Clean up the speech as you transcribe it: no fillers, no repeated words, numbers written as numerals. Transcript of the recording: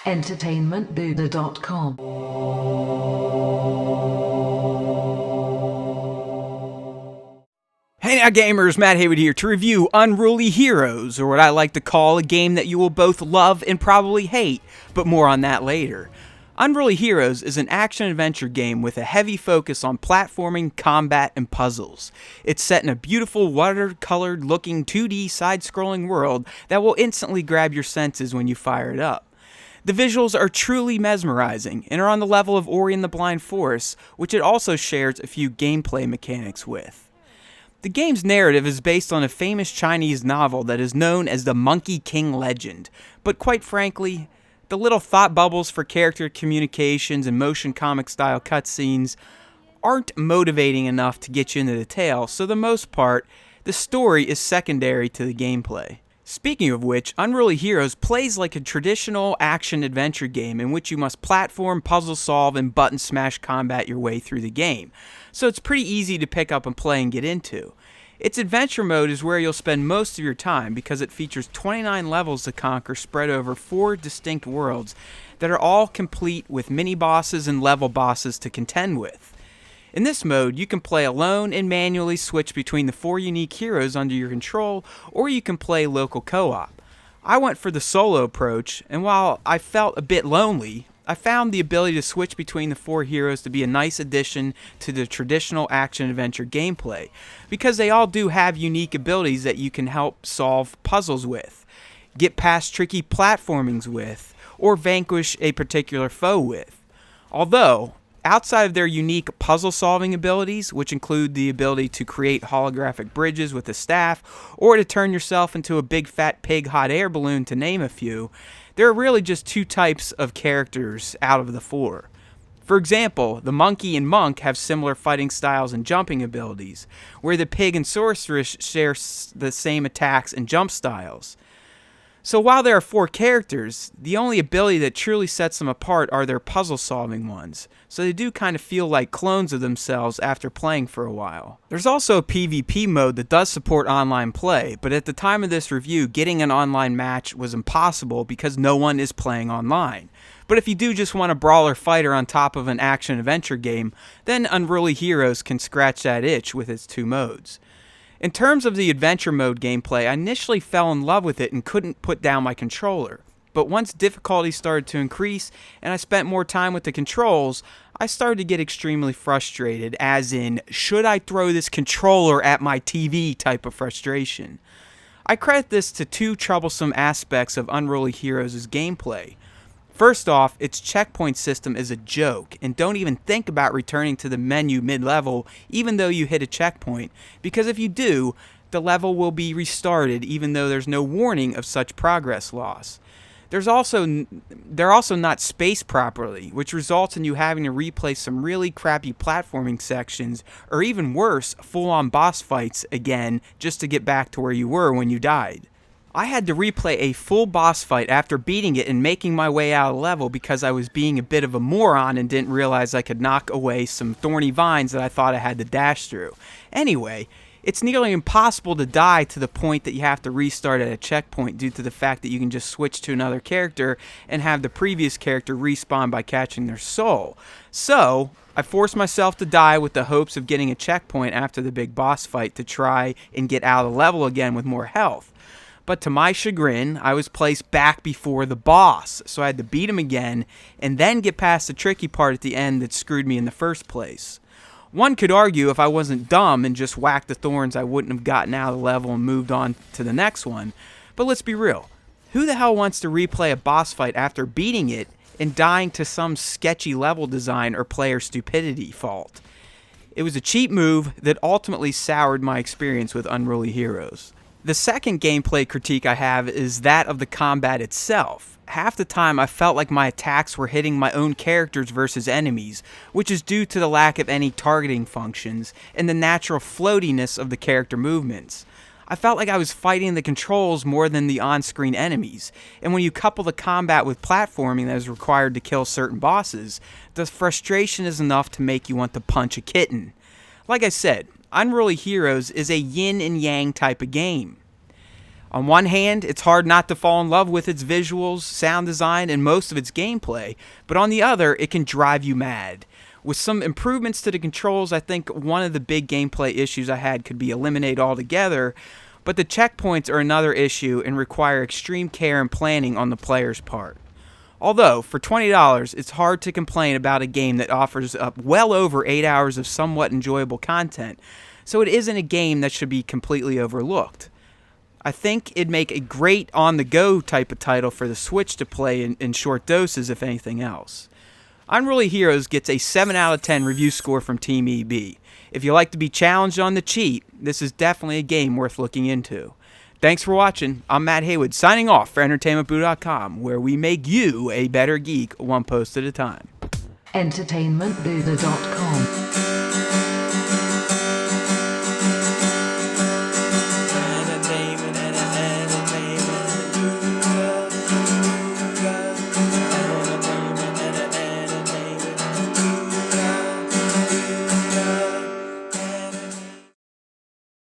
entertainmentbuilder.com. Hey now gamers, Matt Haywood here to review Unruly Heroes, or what I like to call a game that you will both love and probably hate, but more on that later. Unruly Heroes is an action-adventure game with a heavy focus on platforming, combat, and puzzles. It's set in a beautiful, watercolored looking 2D side-scrolling world that will instantly grab your senses when you fire it up. The visuals are truly mesmerizing and are on the level of Ori and the Blind Forest, which it also shares a few gameplay mechanics with. The game's narrative is based on a famous Chinese novel that is known as the Monkey King legend, but quite frankly, the little thought bubbles for character communications and motion comic style cutscenes aren't motivating enough to get you into the tale, so for the most part, the story is secondary to the gameplay. Speaking of which, Unruly Heroes plays like a traditional action-adventure game in which you must platform, puzzle solve, and button smash combat your way through the game, so it's pretty easy to pick up and play and get into. Its adventure mode is where you'll spend most of your time because it features 29 levels to conquer spread over 4 distinct worlds that are all complete with mini-bosses and level bosses to contend with. In this mode, you can play alone and manually switch between the 4 unique heroes under your control, or you can play local co-op. I went for the solo approach, and while I felt a bit lonely, I found the ability to switch between the 4 heroes to be a nice addition to the traditional action-adventure gameplay, because they all do have unique abilities that you can help solve puzzles with, get past tricky platformings with, or vanquish a particular foe with. Although, outside of their unique puzzle-solving abilities, which include the ability to create holographic bridges with a staff, or to turn yourself into a big fat pig hot air balloon to name a few, there are really just 2 types of characters out of the 4. For example, the monkey and monk have similar fighting styles and jumping abilities, where the pig and sorceress share the same attacks and jump styles. So while there are 4 characters, the only ability that truly sets them apart are their puzzle-solving ones, so they do kind of feel like clones of themselves after playing for a while. There's also a PvP mode that does support online play, but at the time of this review, getting an online match was impossible because no one is playing online. But if you do just want a brawler fighter on top of an action-adventure game, then Unruly Heroes can scratch that itch with its 2 modes. In terms of the adventure mode gameplay, I initially fell in love with it and couldn't put down my controller. But once difficulty started to increase and I spent more time with the controls, I started to get extremely frustrated, as in, should I throw this controller at my TV type of frustration. I credit this to 2 troublesome aspects of Unruly Heroes' gameplay. First off, its checkpoint system is a joke, and don't even think about returning to the menu mid-level even though you hit a checkpoint, because if you do, the level will be restarted even though there's no warning of such progress loss. They're also not spaced properly, which results in you having to replay some really crappy platforming sections, or even worse, full-on boss fights again just to get back to where you were when you died. I had to replay a full boss fight after beating it and making my way out of the level because I was being a bit of a moron and didn't realize I could knock away some thorny vines that I thought I had to dash through. Anyway, it's nearly impossible to die to the point that you have to restart at a checkpoint due to the fact that you can just switch to another character and have the previous character respawn by catching their soul. So, I forced myself to die with the hopes of getting a checkpoint after the big boss fight to try and get out of the level again with more health. But to my chagrin, I was placed back before the boss, so I had to beat him again, and then get past the tricky part at the end that screwed me in the first place. One could argue if I wasn't dumb and just whacked the thorns, I wouldn't have gotten out of the level and moved on to the next one. But let's be real, who the hell wants to replay a boss fight after beating it and dying to some sketchy level design or player stupidity fault? It was a cheap move that ultimately soured my experience with Unruly Heroes. The second gameplay critique I have is that of the combat itself. Half the time I felt like my attacks were hitting my own characters versus enemies, which is due to the lack of any targeting functions and the natural floatiness of the character movements. I felt like I was fighting the controls more than the on-screen enemies, and when you couple the combat with platforming that is required to kill certain bosses, the frustration is enough to make you want to punch a kitten. Like I said, Unruly Heroes is a yin and yang type of game. On one hand, it's hard not to fall in love with its visuals, sound design, and most of its gameplay, but on the other, it can drive you mad. With some improvements to the controls, I think one of the big gameplay issues I had could be eliminated altogether, but the checkpoints are another issue and require extreme care and planning on the player's part. Although, for $20, it's hard to complain about a game that offers up well over 8 hours of somewhat enjoyable content, so it isn't a game that should be completely overlooked. I think it'd make a great on-the-go type of title for the Switch to play in short doses, if anything else. Unruly Heroes gets a 7 out of 10 review score from Team EB. If you like to be challenged on the cheat, this is definitely a game worth looking into. Thanks for watching. I'm Matt Haywood, signing off for EntertainmentBuddha.com, where we make you a better geek one post at a time. EntertainmentBuddha.com